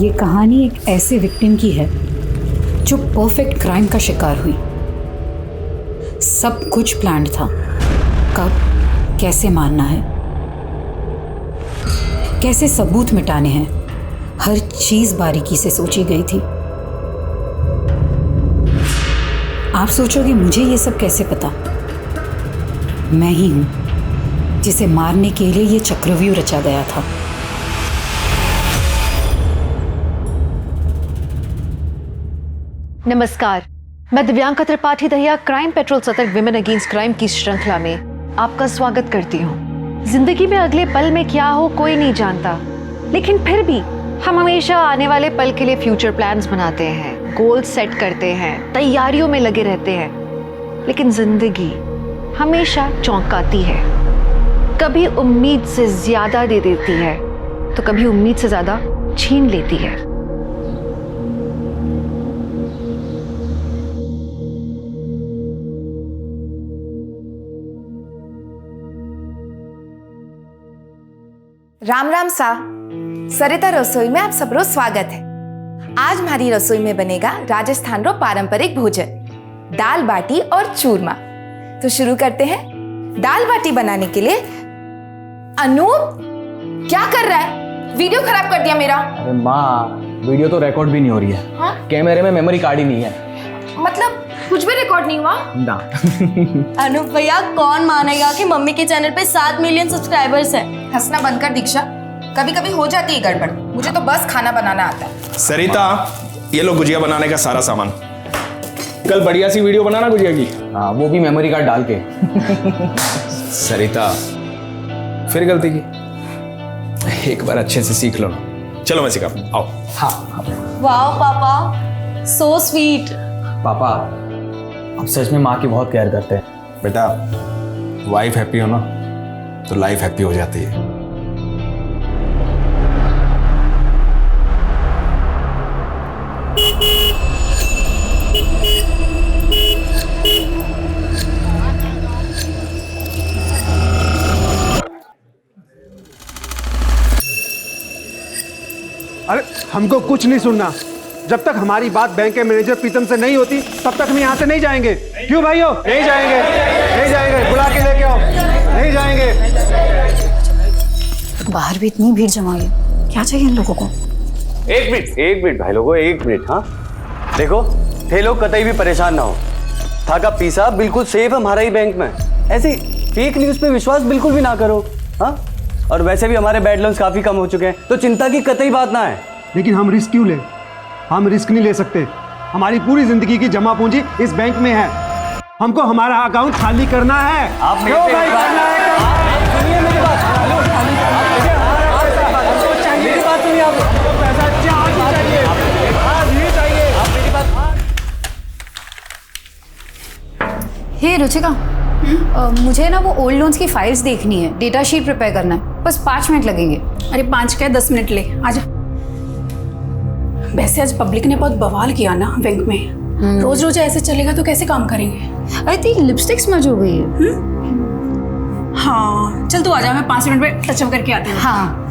ये कहानी एक ऐसे विक्टिम की है जो परफेक्ट क्राइम का शिकार हुई। सब कुछ प्लान्ड था। कब, कैसे मारना है, कैसे सबूत मिटाने हैं, हर चीज बारीकी से सोची गई थी। आप सोचोगे मुझे ये सब कैसे पता? मैं ही हूं जिसे मारने के लिए ये चक्रव्यूह रचा गया था। नमस्कार, मैं दिव्यांका त्रिपाठी दहिया क्राइम पेट्रोल सतर्क विमेन अगेंस्ट क्राइम की श्रृंखला में आपका स्वागत करती हूँ। जिंदगी में अगले पल में क्या हो कोई नहीं जानता, लेकिन फिर भी हम हमेशा आने वाले पल के लिए फ्यूचर प्लान्स बनाते हैं, गोल सेट करते हैं, तैयारियों में लगे रहते हैं। लेकिन जिंदगी हमेशा चौंकाती है, कभी उम्मीद से ज्यादा दे देती है तो कभी उम्मीद से ज्यादा छीन लेती है। राम राम सा। सरिता रसोई में आप सबरो स्वागत है। आज हमारी रसोई में बनेगा राजस्थान रो पारंपरिक भोजन, दाल बाटी और चूरमा। तो शुरू करते हैं। दाल बाटी बनाने के लिए अनूप क्या कर रहा है? वीडियो खराब कर दिया मेरा। अरे माँ, वीडियो तो रिकॉर्ड भी नहीं हो रही है। हाँ? कैमरे में मेमोरी कार्ड ही नहीं है। मतलब कुछ भी रिकॉर्ड नहीं हुआ ना। अनूप भैया, कौन मानेगा कि मम्मी के चैनल पे 7 मिलियन सब्सक्राइबर्स हैं। हंसना बंद कर दीक्षा, कभी कभी हो जाती है गड़बड़। मुझे तो बस खाना बनाना आता है। सरिता, ये लो गुजिया बनाने का सारा सामान। कल बढ़िया सी वीडियो बनाना गुजिया की। हाँ, वो भी मेमोरी कार्ड डाल के। सरिता, फिर गलती की। एक बार अच्छे से सीख लो ना। चलो मैं सिखाता हूं, आओ। हाँ वाह पापा, सो स्वीट। पापा, आप सच में माँ की बहुत केयर करते हैं। बेटा, वाइफ हैप्पी हो ना तो लाइफ हैप्पी हो जाती है। अरे हमको कुछ नहीं सुनना। जब तक हमारी बात बैंक के मैनेजर प्रीतम से नहीं होती तब तक हम यहाँ से नहीं जाएंगे। क्यों भाइयों? नहीं जाएंगे, नहीं जाएंगे। बुला के लेके आओ। नहीं जाएंगे। बाहर भी इतनी भीड़ जमा है, क्या चाहिए इन लोगों को? एक मिनट भाई लोगों, एक मिनट। हाँ देखो, थे लोग कतई भी परेशान ना हो। था का पैसा बिल्कुल सेफ है हमारा ही बैंक में। ऐसे फेक न्यूज पे विश्वास बिल्कुल भी ना करो। हाँ, और वैसे भी हमारे बैड लोन्स काफी कम हो चुके हैं, तो चिंता की कतई बात ना है। लेकिन हम रिस्क क्यों ले? हम रिस्क नहीं ले सकते। हमारी पूरी जिंदगी की जमा पूंजी इस बैंक में है। हमको हमारा अकाउंट खाली करना है। आप क्यों भाई करना है? सुनिए मेरी बात। मेरी बात सुनिए आप। पैसा चाहिए, आज ही चाहिए। आप मेरी बात। हे रुचिका, मुझे ना वो ओल्ड लोन्स की फाइल्स देखनी है, डेटा शीट प्रिपेयर करना है। बस 5 मिनट लगेंगे। अरे 5 क्या 10 मिनट ले, आजा। वैसे आज पब्लिक ने बहुत बवाल किया ना बैंक में। रोज रोज ऐसे चलेगा तो कैसे काम करेंगे? अरे तेरी लिपस्टिक स्मज हो गई है। हाँ चल तू आजा, मैं 5 मिनट में टचअप करके आती हूँ। हाँ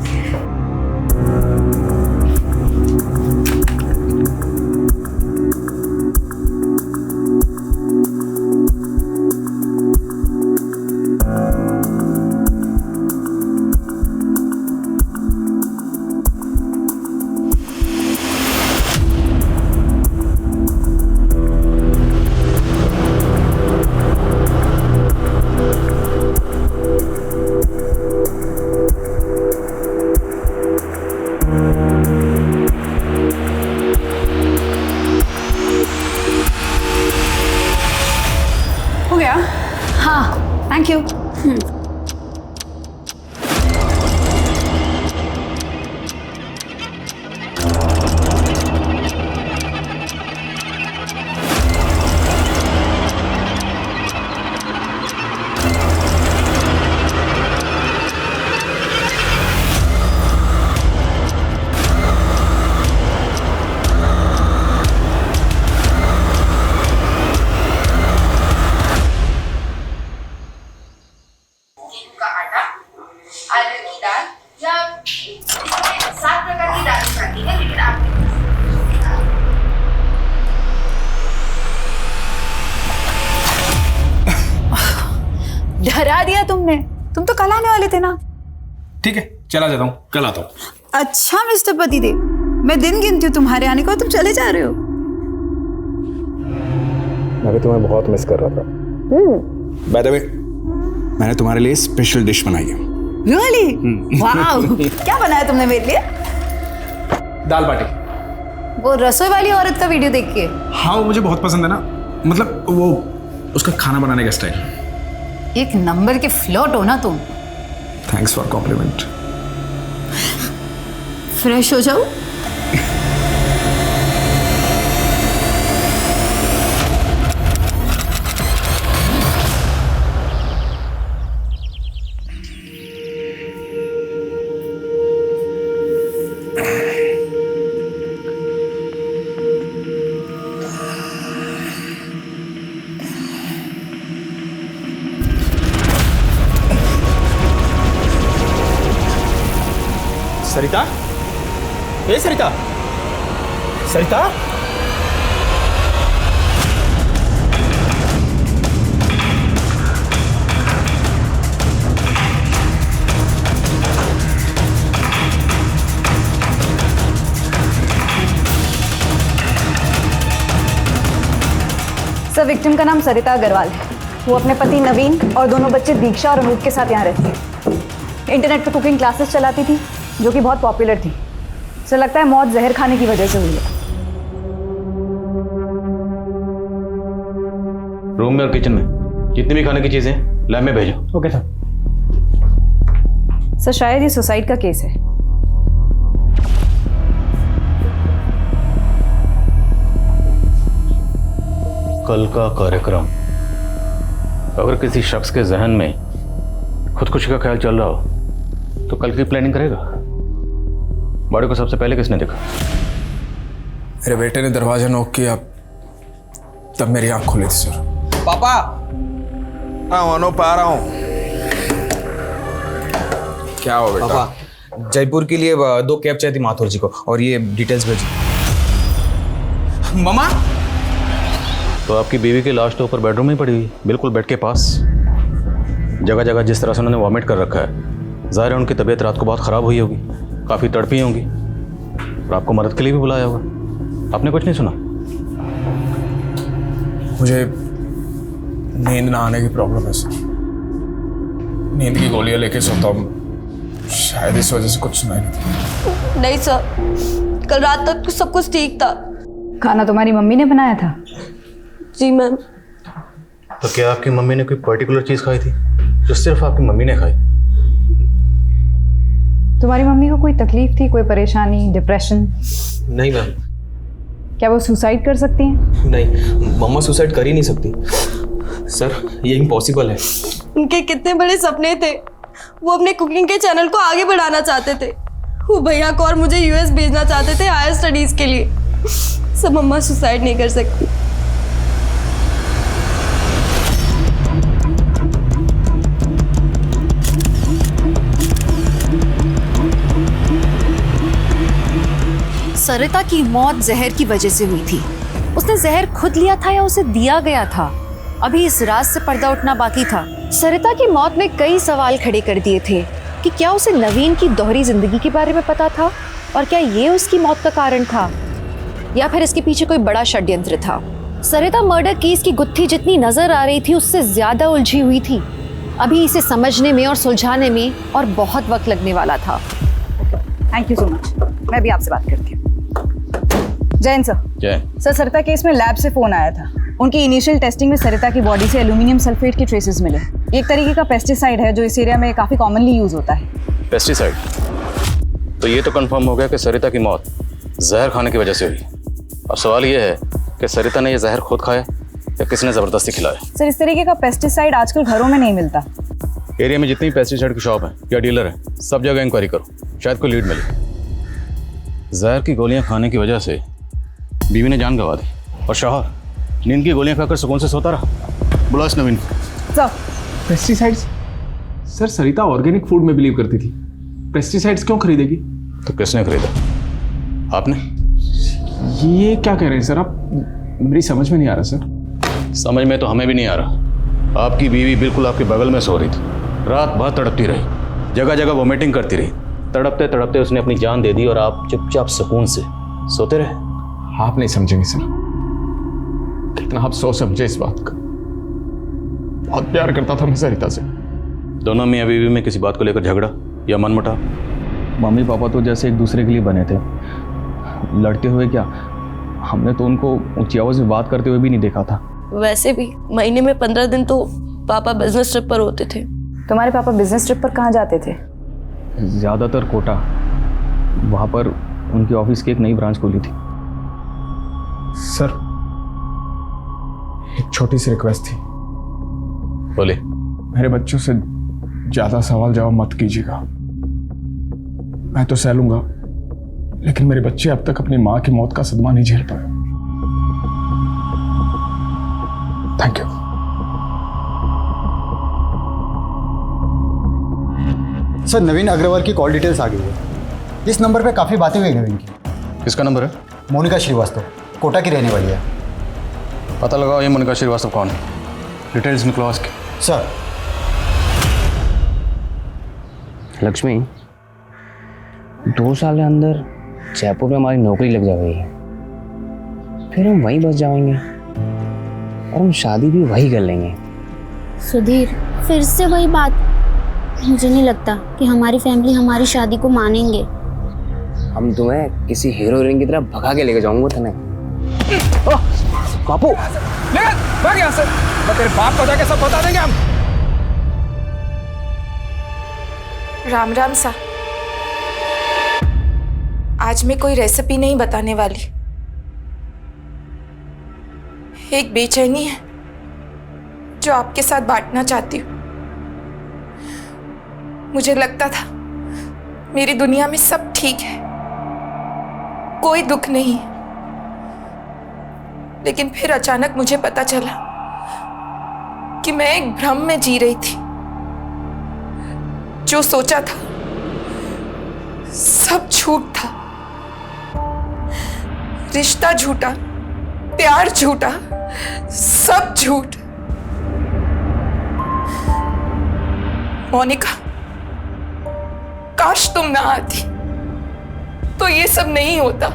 हो गया? हाँ, थैंक यू। डरा दिया तुमने। तुम तो कल आने वाले थे ना। ठीक है, चला जाता हूँ, कल आता हूँ। अच्छा मिस्टर पतिदेव, मैं दिन गिनती हूँ तुम्हारे आने को, तुम चले जा रहे हो। मैं भी तुम्हें बहुत मिस कर रहा था। बाय द वे, मैंने तुम्हारे लिए स्पेशल डिश बनाई है। रियली? वाओ, क्या बनाया तुमने मेरे लिए? दाल बाटी। वो रसोई वाली औरत का वीडियो देख के? हाँ, वो मुझे बहुत पसंद है ना, मतलब वो उसका खाना बनाने का स्टाइल। एक नंबर के फ्लर्ट हो ना तुम। Thanks for complement. फ्रेश हो जाओ। सरिता, ए सरिता, सरिता, सर, विक्टिम का नाम सरिता अग्रवाल है। वो अपने पति नवीन और दोनों बच्चे दीक्षा और अनूप के साथ यहाँ रहती है। इंटरनेट पे कुकिंग क्लासेस चलाती थी जो कि बहुत पॉपुलर थी। सर, लगता है मौत जहर खाने की वजह से हुई है। रूम में और किचन में जितनी भी खाने की चीजें लैब में भेजो। Okay sir. सर, शायद ये सुसाइड का केस है। कल का कार्यक्रम, अगर किसी शख्स के जहन में खुदकुशी का ख्याल चल रहा हो तो कल की प्लानिंग करेगा। बॉडी को सबसे पहले किसने देखा? मेरे बेटे ने दरवाजा नॉक किया, तब मेरी आंख खुली थी सर। पापा, अनूप आ रहा हूँ। क्या हो बेटा? पापा, जयपुर के लिए 2 कैब चाहिए थी माथुर जी को, और ये डिटेल्स भेजी। मामा, तो आपकी बीवी की लाश तो ऊपर बेडरूम में ही पड़ी हुई, बिल्कुल बेड के पास। जगह जगह जिस तरह से उन्होंने वॉमिट कर रखा है, जाहिर है उनकी तबीयत रात को बहुत ख़राब हुई होगी, काफ़ी तड़पी होंगी, और आपको मदद के लिए भी बुलाया होगा। आपने कुछ नहीं सुना? मुझे नींद ना आने की प्रॉब्लम है सर। नींद की गोलियां लेके सोता हूँ, शायद इस वजह से कुछ सुनाई नहीं। नहीं सर, कल रात तक तो सब कुछ ठीक था। खाना तुम्हारी मम्मी ने बनाया था? जी मैम। तो क्या आपकी मम्मी ने कोई पर्टिकुलर चीज़ खाई थी जो सिर्फ आपकी मम्मी ने खाई? तुम्हारी मम्मी को कोई तकलीफ थी, कोई परेशानी, डिप्रेशन? नहीं मैम। क्या वो सुसाइड कर सकती हैं? नहीं, मम्मा सुसाइड कर ही नहीं सकती सर, ये इम्पॉसिबल है। उनके कितने बड़े सपने थे। वो अपने कुकिंग के चैनल को आगे बढ़ाना चाहते थे। वो भैया को और मुझे यूएस भेजना चाहते थे हायर स्टडीज के लिए। सब मम्मा सुसाइड नहीं कर सकती। सरिता की मौत जहर की वजह से हुई थी। उसने जहर खुद लिया था या उसे दिया गया था? अभी इस राज से पर्दा उठना बाकी था। सरिता की मौत ने कई सवाल खड़े कर दिए थे कि क्या उसे नवीन की दोहरी जिंदगी के बारे में पता था, और क्या ये उसकी मौत का कारण था, या फिर इसके पीछे कोई बड़ा षड्यंत्र था। सरिता मर्डर केस की गुत्थी जितनी नजर आ रही थी उससे ज्यादा उलझी हुई थी। अभी इसे समझने में और सुलझाने में और बहुत वक्त लगने वाला था। Thank you so much. मैं भी आपसे बात करती हूँ। जैन सर। जय सर, सरिता केस में लैब से फोन आया था। उनकी इनिशियल टेस्टिंग में सरिता की बॉडी से एल्यूमिनियम सल्फेट के ट्रेसेस मिले। ये एक तरीके का पेस्टिसाइड है जो इस एरिया में काफी कॉमनली यूज होता है। पेस्टिसाइड? तो ये तो कंफर्म हो गया कि सरिता की मौत जहर खाने की वजह से हुई। अब सवाल ये है कि सरिता ने ये जहर खुद खाया या किसी ने ज़बरदस्ती खिलाया? सर, इस तरीके का पेस्टिसाइड आजकल घरों में नहीं मिलता। एरिया में जितनी पेस्टिसाइड की शॉप है या डीलर है, सब जगह इंक्वायरी करो, शायद कोई लीड मिले। जहर की गोलियां खाने की वजह से बीवी ने जान गंवा दी, और शौहर नींद की गोलियां खाकर सुकून से सोता रहा। बुलाओ इस नवीन को। Sir, pesticides? सर, सरिता ऑर्गेनिक फूड में बिलीव करती थी, पेस्टिसाइड्स क्यों खरीदेगी? तो किसने खरीदा? आपने? ये क्या कह रहे हैं सर आप? मेरी समझ में नहीं आ रहा सर। समझ में तो हमें भी नहीं आ रहा, आपकी बीवी बिल्कुल आपके बगल में सो रही थी, रात भर तड़पती रही, जगह जगह वोमिटिंग करती रही। तड़पते तड़पते उसने अपनी जान दे दी और आप चुपचाप सुकून से सोते रहे। आप नहीं समझेंगे सर, कितना आप सोच समझे इस बात का। बहुत प्यार करता था मैं सरिता से। दोनों मियां बीवी में किसी बात को लेकर झगड़ा या मनमुटाव? मम्मी पापा तो जैसे एक दूसरे के लिए बने थे, लड़ते हुए क्या, हमने तो उनको ऊंची आवाज में बात करते हुए भी नहीं देखा था। वैसे भी महीने में 15 दिन तो पापा बिजनेस ट्रिप पर होते थे। तुम्हारे पापा बिजनेस ट्रिप पर कहाँ जाते थे? ज़्यादातर कोटा, वहाँ पर उनकी ऑफिस की एक नई ब्रांच खुली थी। सर, एक छोटी सी रिक्वेस्ट थी। बोले। मेरे बच्चों से ज्यादा सवाल जवाब मत कीजिएगा। मैं तो सह लूंगा, लेकिन मेरे बच्चे अब तक अपनी मां की मौत का सदमा नहीं झेल पाए। Thank you. सर, नवीन अग्रवाल की कॉल डिटेल्स आ गई है। इस नंबर पे काफ़ी बातें हुई नवीन की। किसका नंबर है? मोनिका श्रीवास्तव, कोटा की रहने वाली है। पता लगाओ ये मोनिका श्रीवास्तव कौन है, डिटेल्स निकलो उसके। सर। लक्ष्मी, 2 साल के अंदर जयपुर में हमारी नौकरी लग जाएगी, फिर हम वहीं बस जाएंगे और हम शादी भी वहीं कर लेंगे। सुधीर, फिर से वही बात। मुझे नहीं लगता कि हमारी फैमिली हमारी शादी को मानेंगे। हम तुम्हें किसी हीरो हीरोइन की तरह भगा के लेके जाऊंगा तने। कापू, भाग यहाँ से, मैं तेरे बाप को जाके सब बता देंगे हम। राम राम सा। आज मैं कोई रेसिपी नहीं बताने वाली। एक बेचैनी है जो आपके साथ बांटना चाहती हूँ। मुझे लगता था मेरी दुनिया में सब ठीक है, कोई दुख नहीं, लेकिन फिर अचानक मुझे पता चला कि मैं एक भ्रम में जी रही थी। जो सोचा था सब झूठ था। रिश्ता झूठा, प्यार झूठा, सब झूठ। मोनिका, काश तुम ना आती तो ये सब नहीं होता।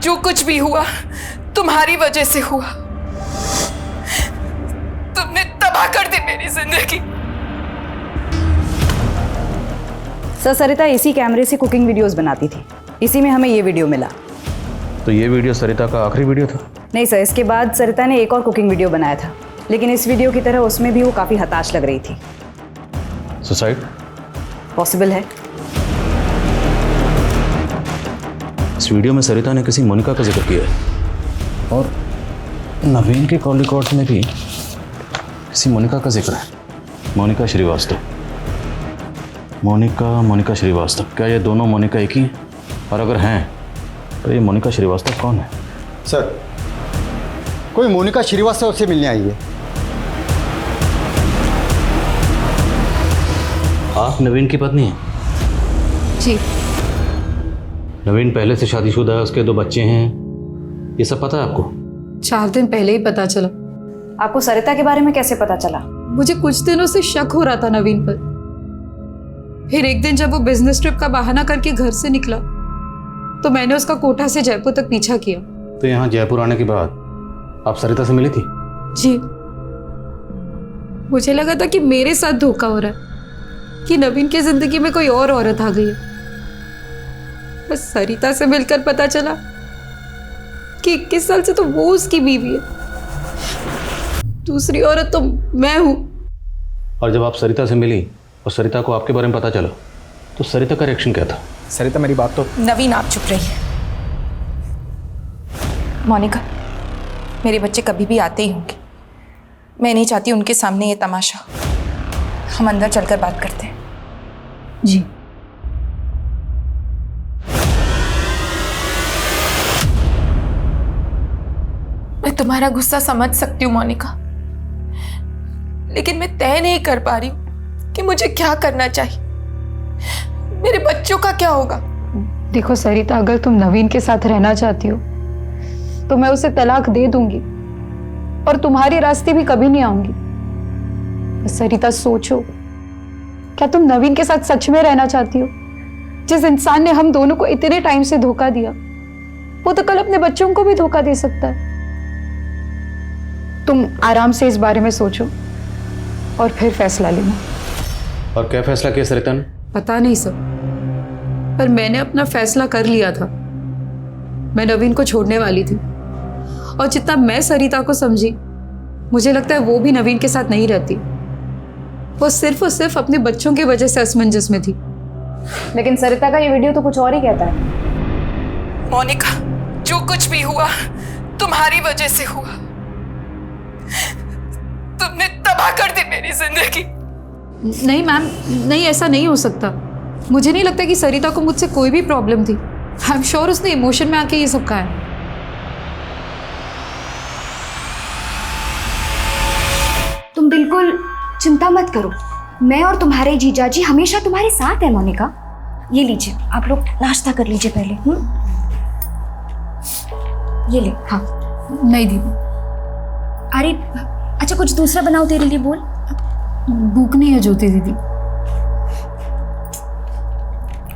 जो कुछ भी हुआ तुम्हारी वजह से हुआ। तुमने तबाह कर दी मेरी जिंदगी। सर, सरिता इसी कैमरे से कुकिंग वीडियोस बनाती थी, इसी में हमें ये वीडियो मिला। तो ये वीडियो सरिता का आखिरी वीडियो था? नहीं सर, इसके बाद सरिता ने एक और कुकिंग वीडियो बनाया था, लेकिन इस वीडियो की तरह उसमें भी वो काफ़ी हताश लग रही थी। सुसाइड? पॉसिबल है। इस वीडियो में सरिता ने किसी मोनिका का जिक्र किया है और नवीन के कॉल रिकॉर्ड्स में भी किसी मोनिका का जिक्र है। मोनिका श्रीवास्तव। मोनिका श्रीवास्तव। क्या ये दोनों मोनिका एक ही हैं? और अगर हैं तो ये मोनिका श्रीवास्तव कौन है? सर, कोई मोनिका श्रीवास्तव से मिलने आई है। आप नवीन की पत्नी हैं? जी। नवीन पहले से शादीशुदा है, उसके 2 बच्चे हैं, ये सब पता है आपको? 4 दिन पहले ही पता चला। आपको सरिता के बारे में कैसे पता चला? मुझे कुछ दिनों से शक हो रहा था नवीन पर। फिर एक दिन जब वो बिजनेस ट्रिप का बहाना करके घर से निकला तो मैंने उसका कोटा से जयपुर तक पीछा किया। तो यहाँ जयपुर आने के बाद आप सरिता से मिली थी? जी। मुझे लगा था कि मेरे साथ धोखा हो रहा है, कि नवीन की जिंदगी में कोई और औरत आ गई है। बस सरिता से मिलकर पता चला कि 21 साल से तो वो उसकी बीवी है, दूसरी औरत तो मैं हूं। और जब आप सरिता से मिली और सरिता को आपके बारे में पता चला तो सरिता का रिएक्शन क्या था? सरिता, मेरी बात तो। नवीन, आप चुप रहिए। मोनिका, मेरे बच्चे कभी भी आते ही होंगे। मैं नहीं चाहती उनके सामने ये तमाशा। हम अंदर चलकर बात करते हैं। जी। मैं तुम्हारा गुस्सा समझ सकती हूँ मोनिका, लेकिन मैं तय नहीं कर पा रही हूँ कि मुझे क्या करना चाहिए। मेरे बच्चों का क्या होगा? देखो सरिता, अगर तुम नवीन के साथ रहना चाहती हो तो मैं उसे तलाक दे दूंगी, और तुम्हारे रास्ते भी कभी नहीं आऊंगी। बस सरिता सोचो, क्या तुम नवीन के साथ सच में रहना चाहती हो? जिस इंसान ने हम दोनों को इतने टाइम से धोखा दिया, वो तो कल अपने बच्चों को भी धोखा दे सकता है। तुम आराम से इस बारे में सोचो और फिर फैसला लेना। और क्या फैसला किया सरिता ने? पता नहीं सर, पर मैंने अपना फैसला कर लिया था। मैं नवीन को छोड़ने वाली थी, और जितना मैं सरिता को समझी, मुझे लगता है वो भी नवीन के साथ नहीं रहती। वो सिर्फ और सिर्फ अपने बच्चों की वजह से असमंजस में थी। लेकिन सरिता का ये वीडियो तो कुछ और ही कहता है। मोनिका, जो कुछ भी हुआ तुम्हारी वजह से हुआ। तुमने तबाह कर दी मेरी जिंदगी। नहीं मैम, नहीं, ऐसा नहीं हो सकता। मुझे नहीं लगता कि सरिता को मुझसे कोई भी प्रॉब्लम थी। आई एम श्योर उसने इमोशन में आके ये सब कहा है। तुम बिल्कुल चिंता मत करो, मैं और तुम्हारे जीजा जी हमेशा तुम्हारे साथ है मोनिका। ये लीजिए, आप लोग नाश्ता कर लीजिए पहले। ये ले। हाँ नहीं दीदी। अरे अच्छा, कुछ दूसरा बनाओ तेरे लिए। बोल। भूख नहीं है ज्योति दीदी।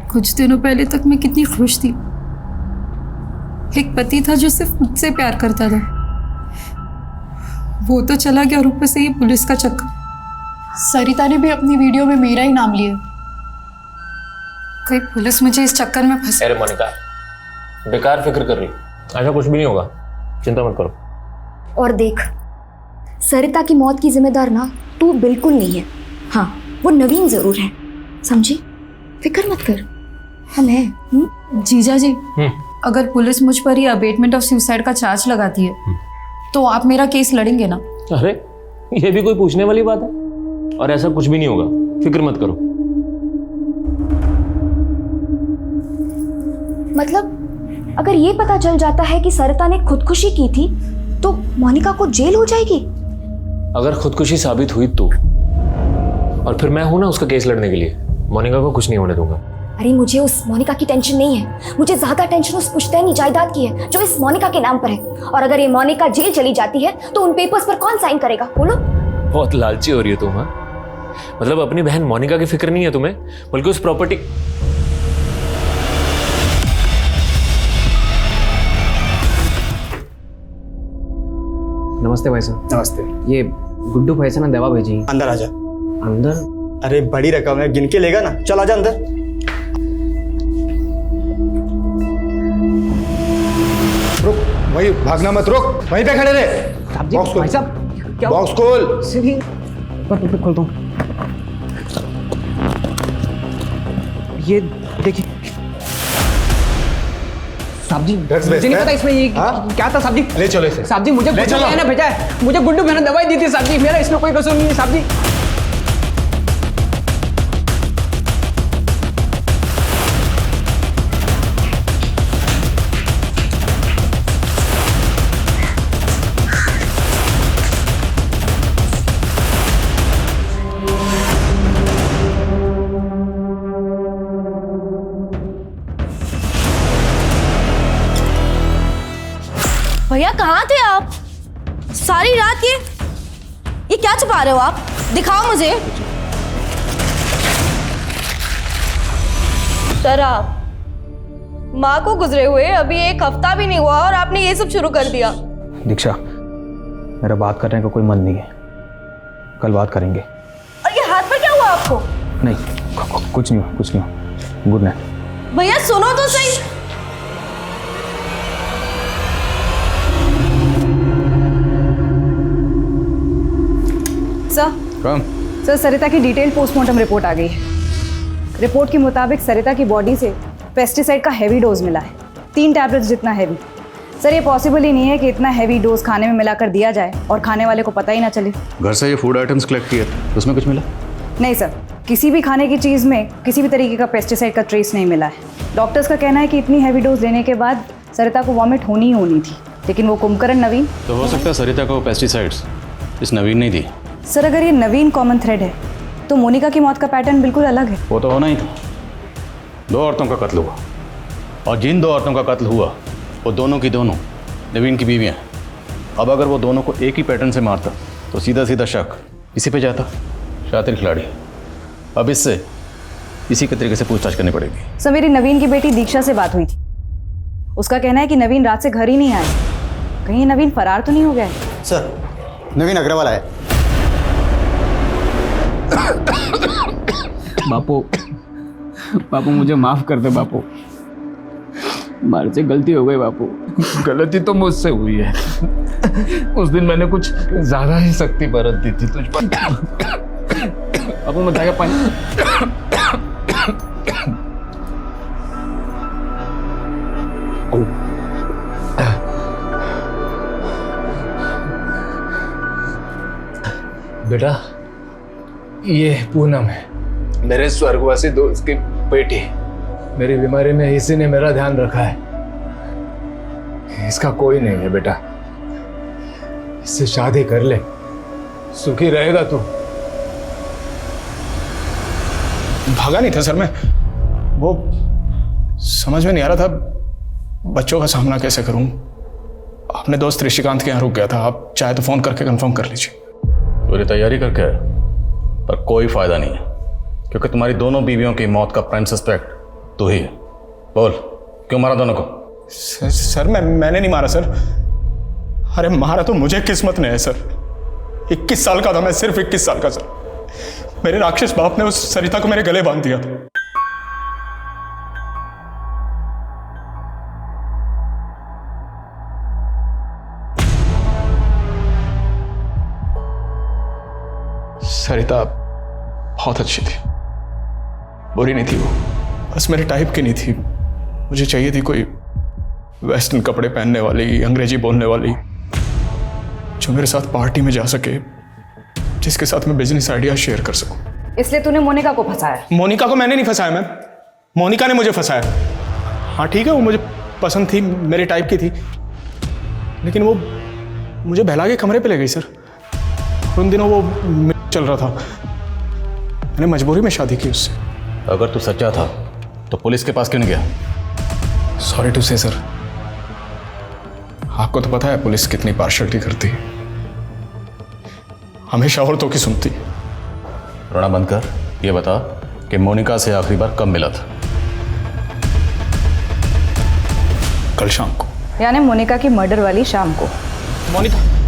कुछ दिनों पहले तक मैं कितनी खुश थी। एक पति था जो सिर्फ मुझसे प्यार करता था, वो तो चला गया, और ऊपर से ये पुलिस का चक्कर। सरिता ने भी अपनी वीडियो में मेरा ही नाम लिया। कहीं पुलिस मुझे इस चक्कर में फंसा। अरे मोनिका, बेकार फिक्र कर रही, ऐसा कुछ भी नहीं होगा, चिंता मत करो। और देख, सरिता की मौत की जिम्मेदार ना तू बिल्कुल नहीं है। हाँ, वो नवीन जरूर है, समझी? फिक्र मत कर, हम हैं। जीजा जी, अगर पुलिस मुझ पर ही अबेटमेंट ऑफ सुसाइड का चार्ज लगाती है, तो आप मेरा केस लड़ेंगे ना? अरे ये भी कोई पूछने वाली बात है? और ऐसा कुछ भी नहीं होगा, फिक्र मत करो। मतलब अगर ये पता चल जाता है कि सरिता ने खुदकुशी की थी, तो मोनिका को जेल हो जाएगी। अगर खुदकुशी साबित हुई तो, और फिर मैं हूं ना उसका केस लड़ने के लिए, मोनिका को कुछ नहीं होने दूंगा। अरे मुझे उस मोनिका की टेंशन नहीं है, मुझे ज्यादा टेंशन उस पुश्तैनी जायदाद की है जो इस मोनिका के नाम पर है। और अगर ये मोनिका जेल चली जाती है तो उन पेपर्स पर कौन साइन करेगा, बोलो? बहुत लालची हो रही हो तुम। हाँ, मतलब अपनी बहन मोनिका की फिक्र नहीं है तुम्हें, बल्कि उस प्रॉपर्टी। नमस्ते भाई साहब। नमस्ते। ये गुड्डू भाई से ना दवा भेजी। अंदर आजा। अंदर? अरे बड़ी रकम है, गिन के लेगा ना, चल आजा अंदर। रुक, वही भागना मत, रुक वहीं पे खड़े रहे। बॉक्स खोल। भाई साहब क्या? बॉक्स खोल। सीधी खोलता हूँ। ये देखिए साहब जी, मुझे नहीं पता इसमें ये क्या था साहब जी। ले चलो इसे। साहब जी मुझे गुड्डू भैया ने भेजा है, मुझे गुड्डू भैया ने दवाई दी थी साहब जी, मेरा इसमें कोई कसूर नहीं है साहब जी। भैया कहाँ थे आप सारी रात? ये क्या छुपा रहे हो आप? दिखाओ मुझे। सर, आप माँ को गुजरे हुए अभी 1 हफ्ता भी नहीं हुआ और आपने ये सब शुरू कर दिया। दीक्षा, मेरा बात करने का कोई मन नहीं है, कल बात करेंगे। और ये हाथ पर क्या हुआ आपको? नहीं, कुछ नहीं हुआ, कुछ नहीं हुआ। Good night. भैया सुनो तो सही। सर, सरिता की डिटेल पोस्टमार्टम रिपोर्ट आ गई है। रिपोर्ट के मुताबिक सरिता की बॉडी से पेस्टिसाइड का हैवी डोज मिला है, 3 टैबलेट्स जितना हैवी। सर, ये पॉसिबल ही नहीं है कि इतना हैवी डोज खाने में मिलाकर दिया जाए और खाने वाले को पता ही ना चले। घर से ये फूड आइटम्स कलेक्ट किए, उसमें कुछ मिला? नहीं सर, किसी भी खाने की चीज़ में किसी भी तरीके का पेस्टिसाइड का ट्रेस नहीं मिला है। डॉक्टर्स का कहना है कि इतनी हैवी डोज लेने के बाद सरिता को वॉमिट होनी ही होनी थी, लेकिन वो कुंभकर्ण नवीन। तो हो सकता है सरिता को पेस्टिसाइड्स इस नवीन ने दी। सर, अगर ये नवीन कॉमन थ्रेड है तो मोनिका की मौत का पैटर्न बिल्कुल अलग है। वो तो होना ही था। 2 औरतों का कत्ल हुआ, और जिन 2 औरतों का कत्ल हुआ वो दोनों की दोनों नवीन की बीवियां हैं। अब अगर वो दोनों को एक ही पैटर्न से मारता तो सीधा सीधा शक इसी पे जाता, शातिर खिलाड़ी। अब इससे इसी के तरीके से पूछताछ करनी पड़ेगी। सर, मेरी नवीन की बेटी दीक्षा से बात हुई थी। उसका कहना है कि नवीन रात से घर ही नहीं आया। कहीं नवीन फरार तो नहीं हो गया है? सर, नवीन अग्रवाल आया। बापू, बापू मुझे माफ कर दे बापू, हमारे से गलती हो गई बापू। गलती तो मुझसे हुई है। उस दिन मैंने कुछ ज्यादा ही सख्ती बरत दी थी तुझ पर। बापू मैं जाएगा पानी। बेटा, ये पूनम है, मेरे स्वर्गवासी दोस्त की बेटी। मेरी बीमारी में इसी ने मेरा ध्यान रखा है। इसका कोई नहीं है बेटा, इससे शादी कर ले, सुखी रहेगा तू। भागा नहीं था सर मैं, वो समझ में नहीं आ रहा था बच्चों का सामना कैसे करूं। अपने दोस्त ऋषिकांत के यहाँ रुक गया था, आप चाहे तो फोन करके कंफर्म कर लीजिए। पूरी तैयारी करके आए, पर कोई फायदा नहीं है, क्योंकि तुम्हारी दोनों बीवियों की मौत का प्राइम सस्पेक्ट तू ही है। बोल, क्यों मारा दोनों को? सर मैंने नहीं मारा सर। अरे मारा तो मुझे किस्मत ने है सर। 21 साल का था मैं, सिर्फ 21 साल का सर। मेरे राक्षस बाप ने उस सरिता को मेरे गले बांध दिया था। सरिता बहुत अच्छी थी, बुरी नहीं थी वो, बस मेरे टाइप की नहीं थी। मुझे चाहिए थी कोई वेस्टर्न कपड़े पहनने वाली, अंग्रेजी बोलने वाली, जो मेरे साथ पार्टी में जा सके, जिसके साथ मैं बिजनेस आइडिया शेयर कर सकूं। इसलिए तूने मोनिका को फंसाया? मोनिका को मैंने नहीं फंसाया मैम, मोनिका ने मुझे फंसाया। हाँ ठीक है, वो मुझे पसंद थी, मेरे टाइप की थी, लेकिन वो मुझे बहला के कमरे पे ले गई सर। उन दिनों वो चल रहा था, मैंने मजबूरी में शादी की उससे। अगर तू सच्चा था तो पुलिस के पास क्यों नहीं गया? सॉरी टू से सर, आपको तो पता है पुलिस कितनी पार्शलिटी करती है, हमेशा औरतों की सुनती। रोना बंद कर, ये बता कि मोनिका से आखिरी बार कब मिला था? कल शाम को। यानी मोनिका की मर्डर वाली शाम को।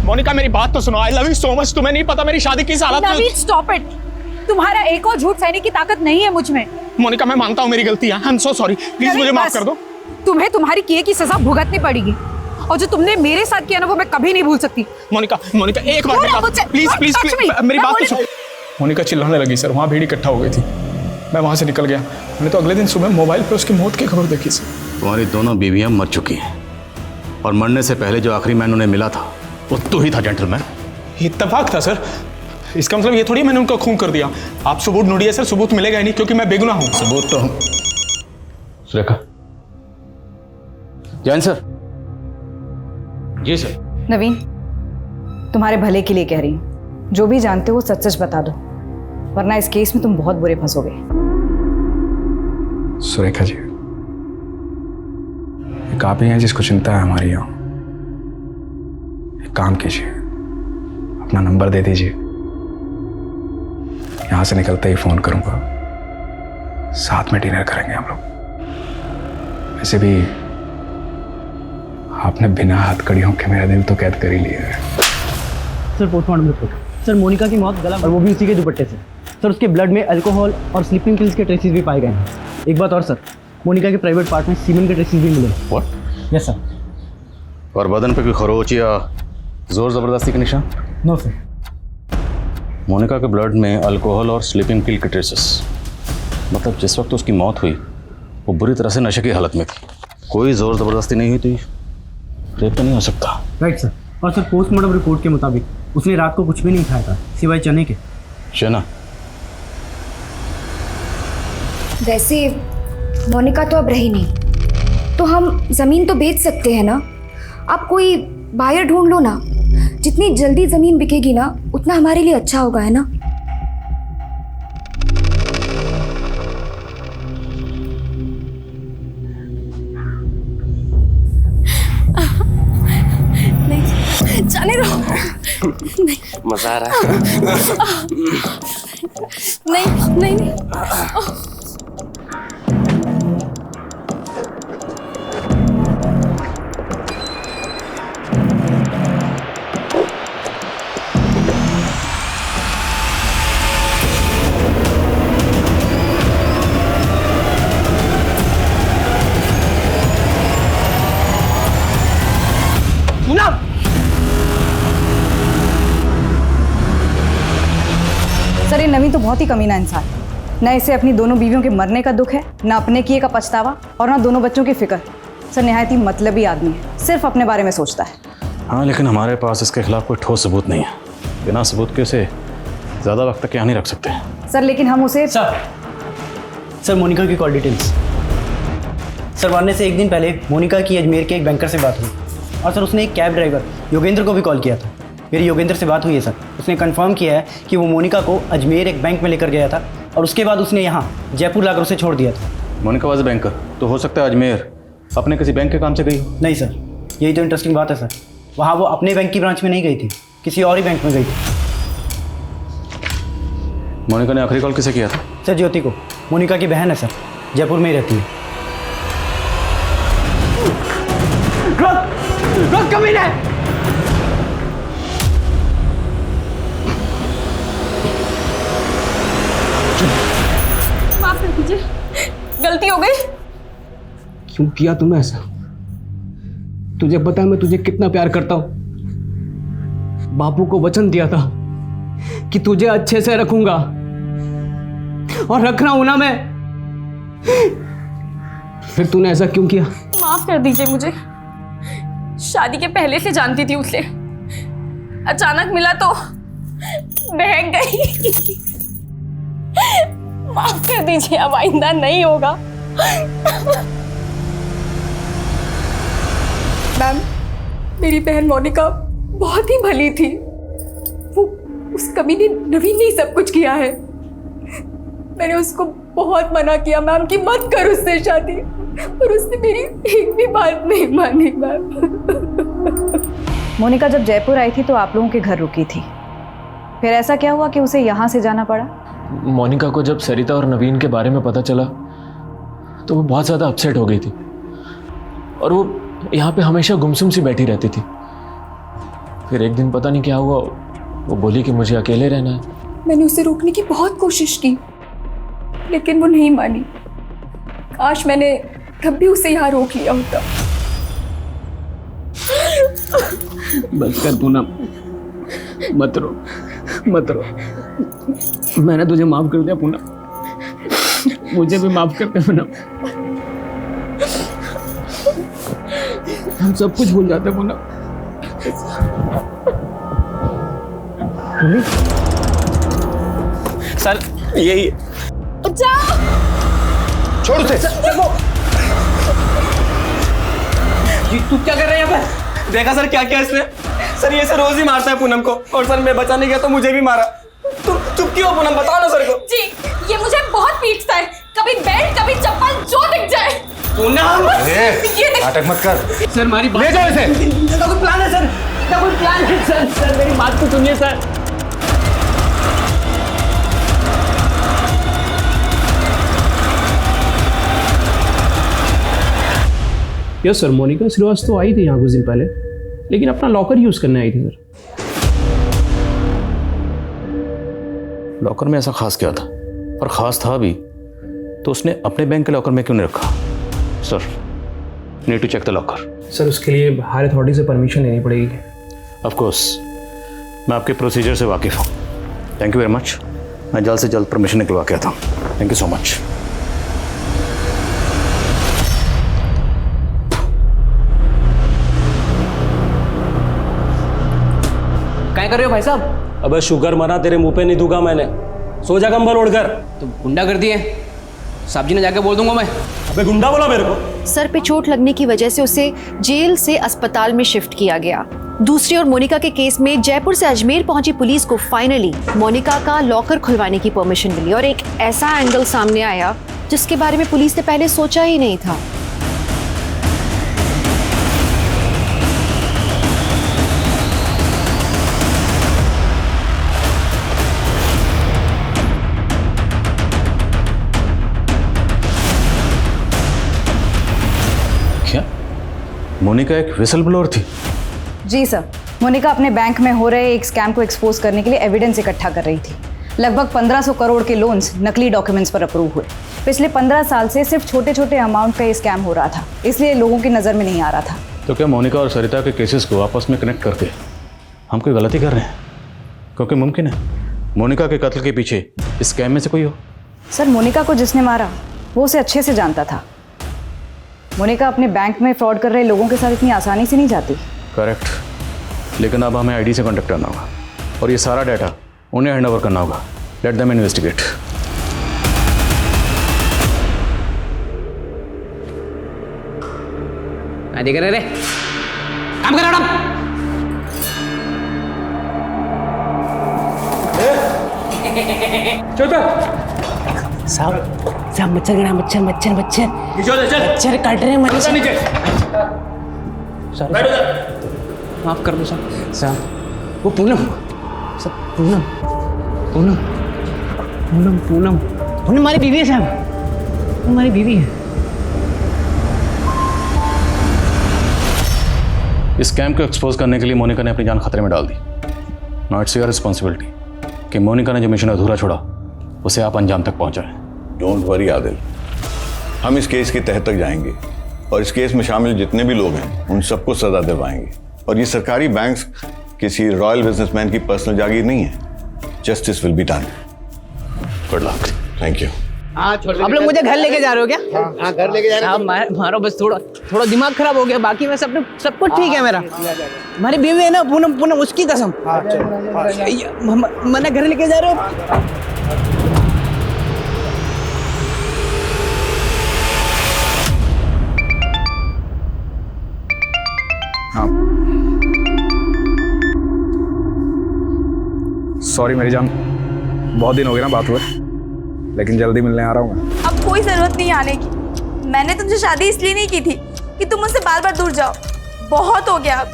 मोनिका मेरी बात तो सुनो। I love you so much. तुम्हें नहीं पता मेरी शादी किस हालत में। नवीन स्टॉप इट, तुम्हारा एक और झूठ सहने की ताकत नहीं है मुझ में। मोनिका मैं मानता हूँ मेरी गलती है, I am so sorry, please मुझे माफ कर दो। तुम्हें तुम्हारी किए की सजा भुगतनी पड़ेगी, और जो तुमने मेरे साथ किया ना वो मैं कभी नहीं भूल सकती। मोनिका एक बार प्लीज प्लीज मेरी बात तो सुनो। मोनिका चिल्लाने लगी सर, वहाँ भीड़ इकट्ठा हो गई थी, मैं वहाँ से निकल गया। मैंने तो अगले दिन सुबह मोबाइल पर उसकी मौत की खबर देखी सर। तुम्हारी दोनों बीवियां मर चुकी हैं, और मरने से पहले जो आखिरी मैन उन्हें मिला था वो तू ही था जेंटलमैन। इत्तेफाक था सर, इसका मतलब ये थोड़ी मैंने उनका खून कर दिया। आप सबूत ढूंढिए सर, सबूत मिलेगा ही नहीं, क्योंकि मैं बेगुनाह हूं। सबूत तो सुरेखा। जैन सर। जी सर। नवीन, तुम्हारे भले के लिए कह रही हूँ, जो भी जानते हो सच सच बता दो, वरना इस केस में तुम बहुत बुरे फंसोगे। सुरेखा जी, एक आप ही हैं जिसको चिंता है हमारी। यहाँ एक काम कीजिए, अपना नंबर दे दीजिए, यहाँ से निकलते ही फोन करूंगा, साथ में डिनर करेंगे हम लोग। वैसे भी आपने बिना हथकड़ियों के मेरा दिल तो कैद कर ही लिया है। Sir postmortem report. Sir Monika की मौत गला, और वो भी उसी के दुपट्टे से। सर उसके ब्लड में अल्कोहल और स्लीपिंग पिल्स के ट्रेसेस भी पाए गए हैं। एक बात और सर, मोनिका के प्राइवेट पार्ट में सीमेंट के ट्रेसेस भी मिले। व्हाट? Yes sir. और बदन पे कोई खरोच या जोर जबरदस्ती के निशान? No sir. मोनिका के ब्लड में अल्कोहल और स्लीपिंग पिल के ट्रेसेस, मतलब जिस वक्त उसकी मौत हुई वो बुरी तरह से नशे की हालत में थी, कोई जोर जबरदस्ती नहीं हुई थी, रेप तो नहीं हो सकता। Right sir. और सर पोस्टमार्टम रिपोर्ट के मुताबिक उसने रात को कुछ भी नहीं खाया था सिवाय चने के। चना? वैसे मोनिका तो अब रही नहीं, तो हम जमीन तो बेच सकते हैं ना। आप कोई बायर ढूंढ लो ना, जितनी जल्दी जमीन बिकेगी ना उतना हमारे लिए अच्छा होगा, है ना। नहीं, मजा आ रहा है। नहीं नहीं नहीं। सर ये नवीन तो बहुत ही कमीना इंसान है। न इसे अपनी दोनों बीवियों के मरने का दुख है, न अपने किए का पछतावा, और न दोनों बच्चों की फिक्र। सर निहायत ही मतलबी आदमी है, सिर्फ अपने बारे में सोचता है। हाँ, लेकिन हमारे पास इसके खिलाफ कोई ठोस सबूत नहीं है। बिना सबूत के उसे ज़्यादा वक्त तक यहाँ नहीं रख सकते। सर लेकिन हम उसे सर मोनिका की कॉल डिटेल्स। सर वारने से एक दिन पहले मोनिका की अजमेर के एक बैंकर से बात हुई, और सर उसने एक कैब ड्राइवर योगेंद्र को भी कॉल किया था। मेरी योगेंद्र से बात हुई है सर, उसने कंफर्म किया है कि वो मोनिका को अजमेर एक बैंक में लेकर गया था, और उसके बाद उसने यहाँ जयपुर लाकर उसे छोड़ दिया था। मोनिका वाज बैंकर, तो हो सकता है अजमेर अपने किसी बैंक के काम से गई हो। नहीं सर, यही तो इंटरेस्टिंग बात है सर। वहाँ वो अपने बैंक की ब्रांच में नहीं गई थी, किसी और ही बैंक में गई थी। मोनिका ने आखिरी कॉल किसे किया था? सर ज्योति को, मोनिका की बहन है सर, जयपुर में ही रहती है। रुक कमीने! माफ कर दीजिए, गलती हो गई। क्यों किया तूने ऐसा? तुझे पता है मैं तुझे कितना प्यार करता हूं। बापू को वचन दिया था कि तुझे अच्छे से रखूंगा, और रख रहा हूं ना मैं। फिर तूने ऐसा क्यों किया? माफ कर दीजिए मुझे। शादी के पहले से जानती थी उसे, अचानक मिला तो बहक गई। माफ कर दीजिए, अब आइंदा नहीं होगा। मैम, मेरी बहन मोनिका बहुत ही भली थी। वो उस कमीने नवीन ने सब कुछ किया है। मैंने उसको बहुत मना किया मैम कि मत कर उससे शादी, पर उसने मेरी एक भी बात नहीं मानी मैम। मोनिका जब जयपुर आई थी तो आप लोगों के घर रुकी थी, फिर ऐसा क्या हुआ कि उसे यहाँ से जाना पड़ा? मोनिका को जब सरिता और नवीन के बारे में पता चला तो वो बहुत ज़्यादा अपसेट हो गई थी, और वो यहाँ पे हमेशा गुमसुम सी बैठी रहती थी। फिर एक दिन पता नहीं क्या हुआ, वो बोली कि मुझे अकेले रहना है। मैंने उसे रोकने की बहुत कोशिश की, लेकिन वो नहीं मानी। काश मैंने तब भी उसे यहाँ रोक लिया होता। बस कर पूनम, मत रो मत रो। मैंने तुझे माफ कर दिया पूनम, मुझे भी माफ कर दे पूनम। हम सब कुछ भूल जाते हैं पूनम। सर यही छोड़ उसे। तू क्या कर रहे हैं यहाँ पे? देखा सर क्या किया इसने? सर ये सर रोज ही मारता है पूनम को, और सर मैं बचाने गया तो मुझे भी मारा। तुम चुप क्यों हो पूनम, बताओ ना सर को। जी, ये मुझे बहुत पीटता है, कभी बेल्ट कभी चप्पल जो दिख जाए। पूनम नाटक मत कर सर, हमारी ले जाओ इसे। इसका कोई प्लान है सर? इसका कोई प्लान है सर? सर मेरी बात तो सुनिए sir. Yes sir, Monika Srivastava आई थी यहाँ कुछ दिन पहले, लेकिन अपना लॉकर यूज करने आई थी सर। लॉकर में ऐसा खास क्या था? और ख़ास था भी तो उसने अपने बैंक के लॉकर में क्यों नहीं रखा? Sir, need to check the locker. Sir उसके लिए हायर अथॉरिटी से परमिशन लेनी पड़ेगी। ऑफ कोर्स, मैं आपके प्रोसीजर से वाकिफ़ हूँ। Thank you very much. मैं जल्द से जल्द परमिशन निकलवा के आता हूँ। Thank you so much. क्या कर रहे हो भाई साहब? अबे शुगर मना, तेरे मुंह पे नहीं दूंगा मैंने। सो जा कंबल ओढ़कर। तो गुंडा कर दिए, साहब जी ने जाके बोल दूंगा मैं। अबे गुंडा बोला मेरे को? सर पे चोट लगने की वजह से उसे जेल से अस्पताल में शिफ्ट किया गया। दूसरी ओर मोनिका के केस में जयपुर से अजमेर पहुंची पुलिस को फाइनली मोनिका का लॉकर खुलवाने की परमिशन मिली, और एक ऐसा एंगल सामने आया जिसके बारे में पुलिस ने पहले सोचा ही नहीं था। मोनिका एक विसल ब्लोअर थी? जी सर, मोनिका अपने बैंक में हो रहे एक स्कैम को एक्सपोज करने के लिए एविडेंस इकट्ठा कर रही थी। लगभग 1500 करोड़ के लोन्स नकली डॉक्यूमेंट्स पर अप्रूव हुए। पिछले 15 साल से सिर्फ छोटे छोटे अमाउंट का ये स्कैम हो रहा था, इसलिए लोगों की नज़र में नहीं आ रहा था। तो क्या मोनिका और सरिता के केसेस को आपस में कनेक्ट करके हम कोई गलती कर रहे हैं? क्योंकि मुमकिन है मोनिका के कत्ल के पीछे इस स्कैम में से कोई हो। सर, मोनिका को जिसने मारा वो उसे अच्छे से जानता था। मोनिका अपने बैंक में फ्रॉड कर रहे लोगों के साथ इतनी आसानी से नहीं जाती। करेक्ट, लेकिन अब हमें आईडी से कांटेक्ट करना होगा और ये सारा डाटा उन्हें हैंड ओवर करना होगा। Let them investigate. देख रहे काम कर रहा साहब मच्छर गड़ा, मच्छर मच्छर मच्छर मच्छर काट रहे हैं। माफ कर दो साहब। वो पूनम पूनम पूनम पूनम पूनम पूनम हमारी बीवी है साहब, हमारी बीवी है। इस स्कैम को एक्सपोज करने के लिए मोनिका ने अपनी जान खतरे में डाल दी। नाउ इट्स योर रिस्पॉन्सिबिलिटी कि मोनिका ने जो मिशन अधूरा छोड़ा उसे आप अंजाम तक पहुंचाएं। डोंट वरी आदिल, हम इस केस की तह तक जाएंगे और इस केस में शामिल जितने भी लोग हैं उन सबको सजा दिलवाएंगे। और ये सरकारी बैंक्स किसी रॉयल बिजनेसमैन की पर्सनल जागीर नहीं है। Justice will be done. Good luck. Thank you. आप लोग मुझे घर लेके जा रहे हो क्या? हाँ, घर लेके जा रहे हैं। मारो बस थोड़ा दिमाग खराब हो गया, बाकी में सब कुछ ठीक है मेरा। हमारी बीवी है ना पूनम, पूनम उसकी कसम मैंने घर लेके जा रहे हो। हाँ सॉरी मेरी जान, बहुत दिन हो गए ना बात हुए, लेकिन जल्दी मिलने आ रहा हूँ मैं। अब कोई जरूरत नहीं आने की। मैंने तुमसे शादी इसलिए नहीं की थी कि तुम मुझसे बार बार दूर जाओ। बहुत हो गया अब।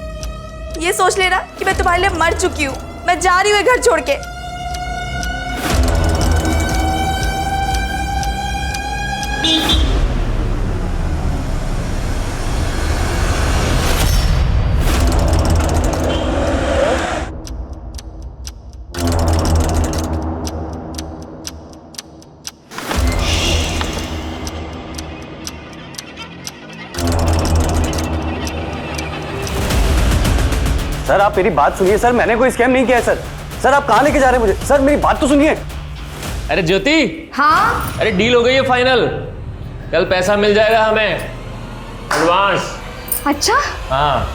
ये सोच लेना कि मैं तुम्हारे लिए मर चुकी हूँ। मैं जा रही हूँ घर छोड़ के। सर आप मेरी बात सुनिए सर, मैंने कोई स्कैम नहीं किया है सर। सर आप कहाँ लेके जा रहे हैं मुझे? सर मेरी बात तो सुनिए। अरे ज्योति, हाँ अरे डील हो गई है फाइनल, कल पैसा मिल जाएगा हमें एडवांस। अच्छा हाँ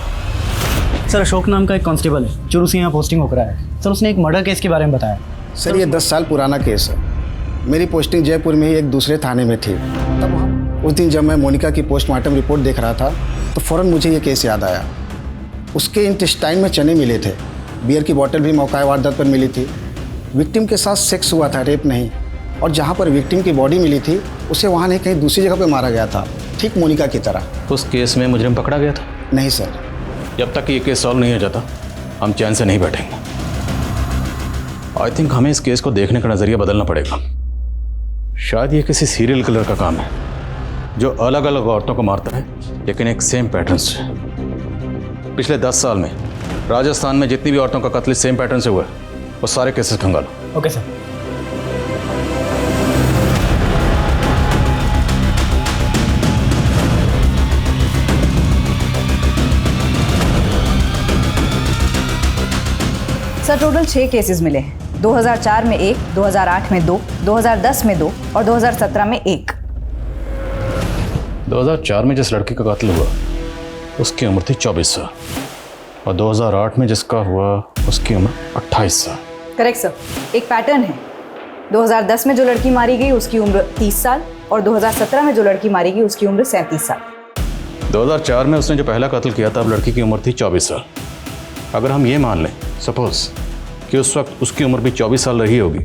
सर, अशोक नाम का एक कांस्टेबल है जो उसे यहाँ पोस्टिंग होकर आया है। सर उसने एक मर्डर केस के बारे में बताया। सर ये 10 साल पुराना केस है। मेरी पोस्टिंग जयपुर में ही एक दूसरे थाने में थी। तब उस दिन जब मैं मोनिका की पोस्टमार्टम रिपोर्ट देख रहा था तो फ़ौरन मुझे ये केस याद आया। उसके इंटेस्टाइन में चने मिले थे, बियर की बोतल भी मौका वारदात पर मिली थी। विक्टिम के साथ सेक्स हुआ था, रेप नहीं। और जहाँ पर विक्टिम की बॉडी मिली थी उसे वहाँ नहीं कहीं दूसरी जगह पर मारा गया था, ठीक मोनिका की तरह। उस केस में मुजरिम पकड़ा गया था? नहीं सर। जब तक ये केस सॉल्व नहीं हो जाता हम चैन से नहीं बैठेंगे। आई थिंक हमें इस केस को देखने का नज़रिया बदलना पड़ेगा। शायद ये किसी सीरियल किलर का काम है जो अलग अलग औरतों को मारता है लेकिन एक सेम पैटर्न से। पिछले 10 साल में राजस्थान में जितनी भी औरतों का कत्ल सेम पैटर्न से हुआ है वो सारे केसेस खंगालो। Okay sir. Sir total 6 cases मिले हैं। 2004 में 1, 2008 में 2, 2010 में 2 और 2017 में 1। 2004 में जिस लड़की का कत्ल हुआ उसकी उम्र थी 24 साल और 2008 में जिसका हुआ उसकी उम्र 28 साल। Correct sir. एक पैटर्न है। 2010 में जो लड़की मारी गई उसकी उम्र 30 साल और 2017 में जो लड़की मारी गई उसकी उम्र 37 साल। 2004 में उसने जो पहला कत्ल किया था अब लड़की की उम्र थी 24 साल। अगर हम ये मान लें सपोज कि उस वक्त उसकी उम्र भी 24 साल रही होगी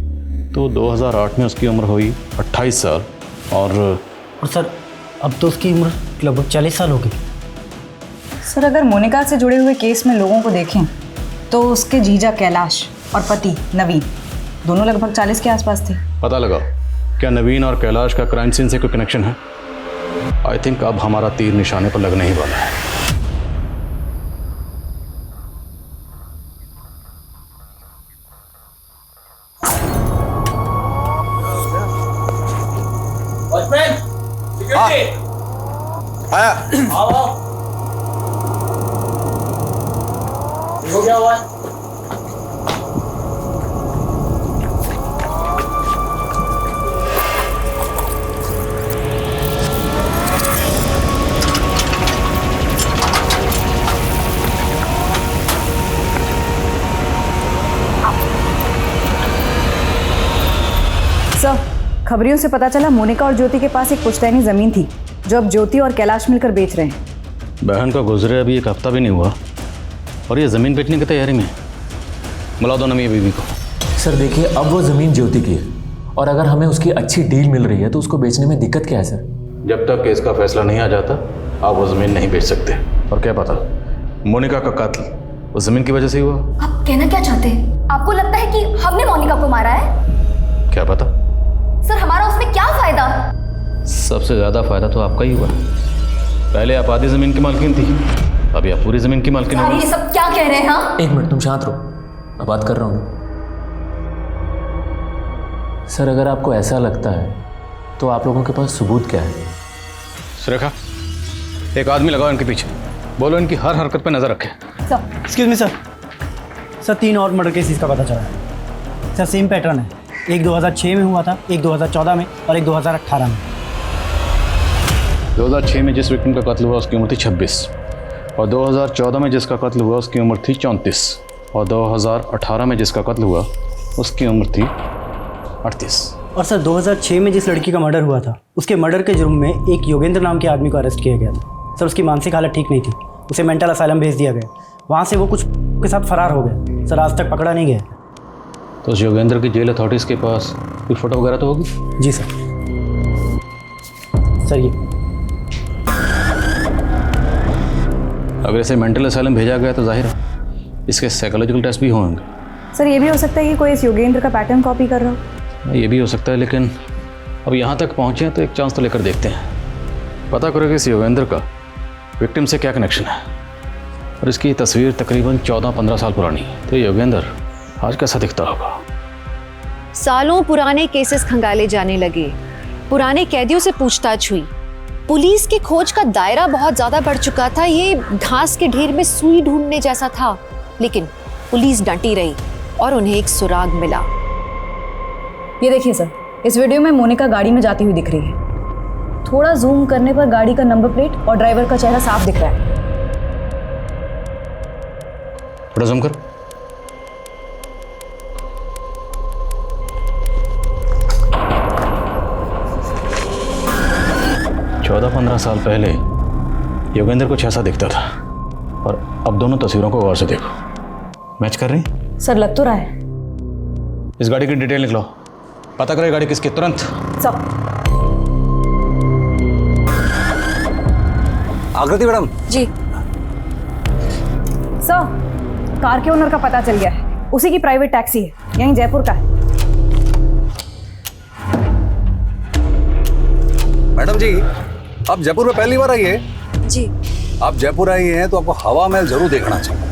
तो 2008 में उसकी उम्र हुई 28 साल और सर अब तो उसकी उम्र लगभग 40 साल हो गई। सर अगर मोनिका से जुड़े हुए केस में लोगों को देखें तो उसके जीजा कैलाश और पति नवीन दोनों लगभग 40 के आसपास थे। पता लगाओ क्या नवीन और कैलाश का क्राइम सीन से कोई कनेक्शन है? आई थिंक अब हमारा तीर निशाने पर लगने ही वाला है। आया। हो क्या हुआ है? सर, खबरियों से पता चला मोनिका और ज्योति के पास एक पुश्तैनी जमीन थी जो अब ज्योति और कैलाश मिलकर बेच रहे हैं। बहन का गुजरे अभी 1 हफ्ता भी नहीं हुआ और ये ज़मीन बेचने की तैयारी में। बुला दो ना मियां बीवी को। सर देखिए, अब वो ज़मीन ज्योति की है और अगर हमें उसकी अच्छी डील मिल रही है तो उसको बेचने में दिक्कत क्या है सर? जब तक केस का फैसला नहीं आ जाता आप वो ज़मीन नहीं बेच सकते। और क्या पता मोनिका का कत्ल उस ज़मीन की वजह से ही हुआ। आप कहना क्या चाहते हैं? आपको लगता है कि हमने मोनिका को मारा है? क्या पता। सर, हमारा उसमें क्या फायदा? सबसे ज़्यादा फायदा तो आपका ही हुआ। पहले आप आधी ज़मीन की मालकिन थी, अभी आप पूरी ज़मीन की मालकिन हो। ये सब क्या कह रहे हैं? हाँ, 1 मिनट तुम शांत रहो, मैं बात कर रहा हूँ। सर अगर आपको ऐसा लगता है तो आप लोगों के पास सबूत क्या है? सुरेखा, एक आदमी लगाओ इनके पीछे, बोलो इनकी हर हरकत पे नजर रखें। सर एक्सक्यूज मी सर, 3 और मर्डर केसेस का पता चला है सर। सेम पैटर्न है, एक 2006 में हुआ था, एक 2014 में और एक 2018 में। 2006 में जिस विक्टिम का कत्ल हुआ उसकी उम्र थी 26 और 2014 में जिसका कत्ल हुआ उसकी उम्र थी 34 और 2018 में जिसका कत्ल हुआ उसकी उम्र थी 38। और सर 2006 में जिस लड़की का मर्डर हुआ था उसके मर्डर के जुर्म में एक योगेंद्र नाम के आदमी को अरेस्ट किया गया था। सर उसकी मानसिक हालत ठीक नहीं थी, उसे मेंटल असाइलम भेज दिया गया। वहाँ से वो कुछ के साथ फरार हो गया। सर आज तक पकड़ा नहीं गया। तो उस योगेंद्र की जेल अथॉरिटीज़ के पास कोई फ़ोटो वगैरह तो होगी? जी सर। सर ये अगर इसे मेंटल असाइलम भेजा गया तो जाहिर है इसके साइकोलॉजिकल टेस्ट भी होंगे। सर ये भी हो सकता है कि कोई इस योगेंद्र का पैटर्न कॉपी कर रहा हो। ये भी हो सकता है, लेकिन अब यहाँ तक पहुँचे हैं तो एक चांस तो लेकर देखते हैं। पता करो कि इस योगेंद्र का विक्टिम से क्या कनेक्शन है। और इसकी तस्वीर तकरीबन 14-15 साल पुरानी है, तो योगेंद्र आज कैसा दिखता होगा। सालों पुराने केसेस खंगाले जाने लगे, पुराने कैदियों से पूछताछ हुई, पुलिस की खोज का दायरा बहुत ज्यादा बढ़ चुका था। ये घास के ढेर में सुई ढूंढने जैसा था, लेकिन पुलिस डटी रही और उन्हें एक सुराग मिला। ये देखिए सर, इस वीडियो में मोनिका गाड़ी में जाती हुई दिख रही है। थोड़ा जूम करने पर गाड़ी का नंबर प्लेट और ड्राइवर का चेहरा साफ दिख रहा है। थोड़ा जूम कर। चौदह 15 साल पहले योगेंद्र कुछ ऐसा दिखता था और अब दोनों तस्वीरों को गौर से देखो, मैच कर रही? सर लग तो रहा है। इस गाड़ी की डिटेल निकलो, पता करो ये गाड़ी किसकी, तुरंत। सब आकृति मैडम। जी सर, कार के ओनर का पता चल गया है, उसी की प्राइवेट टैक्सी है, यहीं जयपुर का है। मैडम जी, आप जयपुर में पहली बार आई है? जी। आप जयपुर आई हैं तो आपको हवा महल जरूर देखना चाहिए।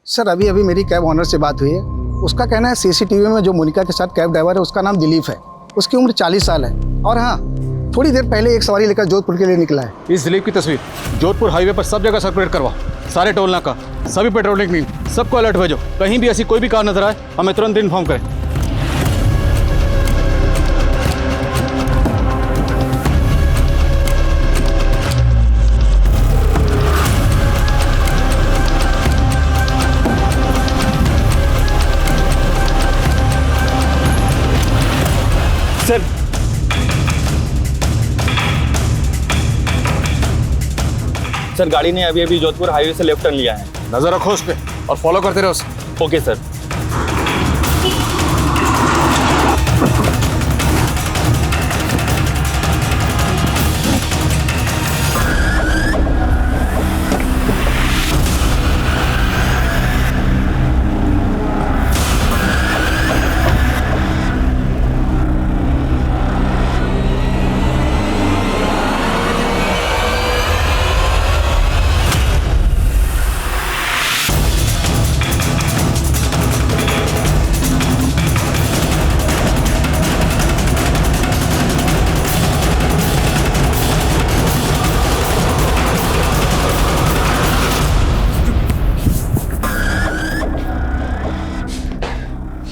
सर अभी अभी मेरी कैब ऑनर से बात हुई है। उसका कहना है सीसीटीवी में जो मोनिका के साथ कैब ड्राइवर है उसका नाम दिलीप है, उसकी उम्र 40 साल है और हाँ थोड़ी देर पहले एक सवारी लेकर जोधपुर के लिए निकला है। इस दिलीप की तस्वीर जोधपुर हाईवे पर सब जगह सर्कुलेट करवा, सारे टोल नाका, सभी पेट्रोलिंग टीम, सबको अलर्ट भेजो। कहीं भी ऐसी कोई भी कार नजर आए हमें तुरंत इन्फॉर्म करें। सर सर गाड़ी ने अभी अभी जोधपुर हाईवे से लेफ्ट टर्न लिया है। नजर रखो उस पर और फॉलो करते रहो उसे। Okay sir.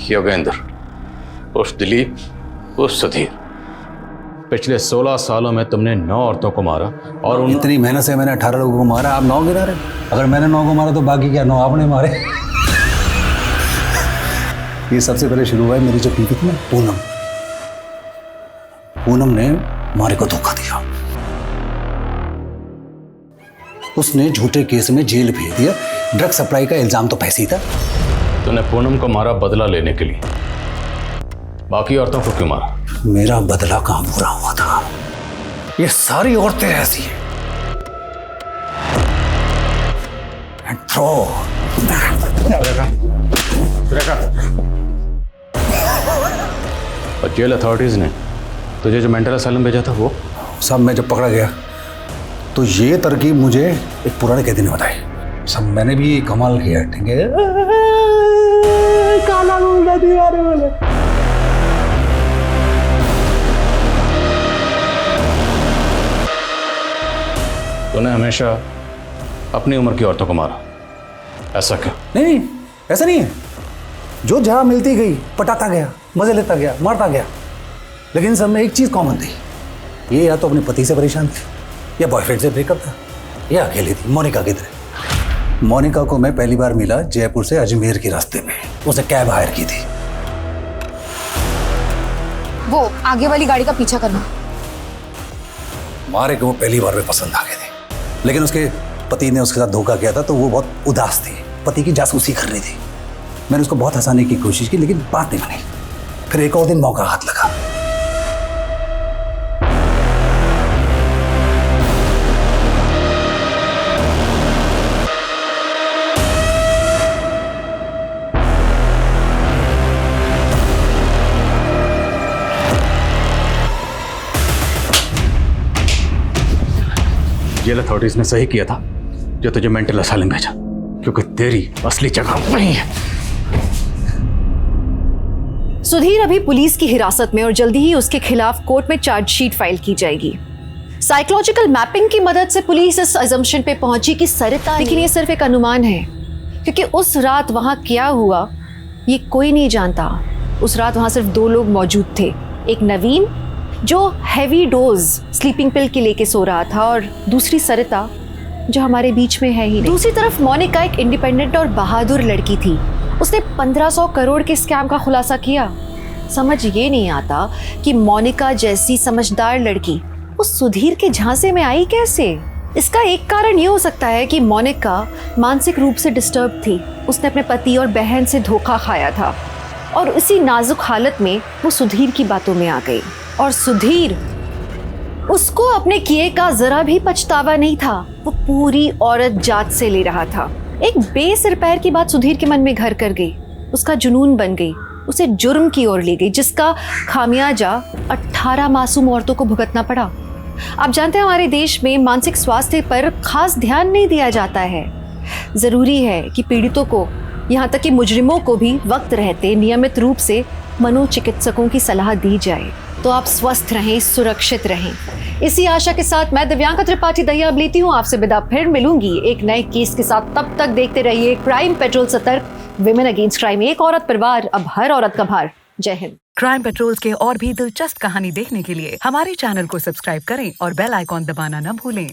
योगेंद्र उर्फ दिलीप उर्फ सुधीर, पिछले 16 सालों में तुमने 9 औरतों को मारा और इतनी मेहनत से मैंने 18 लोगों को मारा, आप 9 गिरा रहे। अगर मैंने 9 को मारा तो बाकी क्या 9 आपने मारे। ये सबसे पहले शुरू हुआ है मेरी जो बीवी थी ना, पूनम ने मारे को धोखा दिया। उसने झूठे केस में जेल भेज दिया। ड्रग सप्लाई का इल्जाम तो पैसे ही था। तूने पूनम को मारा बदला लेने के लिए, बाकी औरतों को क्यों मारा? मेरा बदला कहां पूरा हुआ था? ये सारी औरतें ऐसी हैं। And throw. और जेल अथॉरिटीज ने तुझे जो मेंटल असाइलम भेजा था वो सब मैं जब पकड़ा गया तो ये तरकीब मुझे एक पुराने कैदी ने बताई। सब मैंने भी कमाल किया। ठीक है, काला बोला दीवार बोले। तूने हमेशा अपनी उम्र की औरतों को मारा, ऐसा क्यों? नहीं, ऐसा नहीं है। जो जहां मिलती गई पटाता गया, मजे लेता गया, मारता गया, लेकिन सब में एक चीज कॉमन थी। ये या तो अपने पति से परेशान थी, या बॉयफ्रेंड से ब्रेकअप था, या अकेली थी। मोनिका किधर? मोनिका को मैं पहली बार मिला जयपुर से अजमेर के रास्ते में। उसने कैब हायर की थी। वो आगे वाली गाड़ी का पीछा करना। मारे को वो पहली बार में पसंद आ गए थे, लेकिन उसके पति ने उसके साथ धोखा किया था तो वो बहुत उदास थी। पति की जासूसी कर रही थी। मैंने उसको बहुत हंसाने की कोशिश की, लेकिन बात नहीं बनी। फिर एक और दिन मौका हाथ लगा। जेल अथॉरिटीज ने सही किया था जो तुझे मेंटल असाइलम भेजा, क्योंकि तेरी असली जगह वहीं है। सुधीर अभी पुलिस की हिरासत में और जल्दी ही उसके खिलाफ कोर्ट में चार्जशीट फाइल की जाएगी। साइकोलॉजिकल मैपिंग की मदद से पुलिस इस अजम्पशन पे पहुंची कि सरिता, लेकिन ये सिर्फ एक अनुमान है, क्योंकि उस रात वहां क्या हुआ ये कोई नहीं जानता। उस रात वहां सिर्फ 2 लोग मौजूद थे, एक नवीन जो हैवी डोज स्लीपिंग पिल की लेके सो रहा था, और दूसरी सरिता जो हमारे बीच में है ही नहीं। दूसरी तरफ मोनिका एक इंडिपेंडेंट और बहादुर लड़की थी। उसने 1500 करोड़ के स्कैम का खुलासा किया। समझ ये नहीं आता कि मोनिका जैसी समझदार लड़की उस सुधीर के झांसे में आई कैसे। इसका एक कारण ये हो सकता है कि मोनिका मानसिक रूप से डिस्टर्ब थी। उसने अपने पति और बहन से धोखा खाया था, और इसी नाजुक हालत में वो सुधीर की बातों में आ गई। और सुधीर, उसको अपने किए का जरा भी पछतावा नहीं था। वो पूरी औरत जात से ले रहा था। एक बेसिर पैर की बात सुधीर के मन में घर कर गई, उसका जुनून बन गई, उसे जुर्म की ओर ले गई, जिसका खामियाजा 18 मासूम औरतों को भुगतना पड़ा। आप जानते हैं हमारे देश में मानसिक स्वास्थ्य पर खास ध्यान नहीं दिया जाता है। जरूरी है कि पीड़ितों को, यहाँ तक कि मुजरिमों को भी वक्त रहते नियमित रूप से मनोचिकित्सकों की सलाह दी जाए, तो आप स्वस्थ रहें, सुरक्षित रहें। इसी आशा के साथ मैं दिव्यांका त्रिपाठी दहिया अब लेती हूँ आपसे विदा। फिर मिलूंगी एक नए केस के साथ। तब तक देखते रहिए क्राइम पेट्रोल, सतर्क, विमेन अगेंस्ट क्राइम। एक औरत परिवार, अब हर औरत का भार। जय हिंद। क्राइम पेट्रोल के और भी दिलचस्प कहानी देखने के लिए हमारे चैनल को सब्सक्राइब करें और बेल आइकॉन दबाना न भूलें।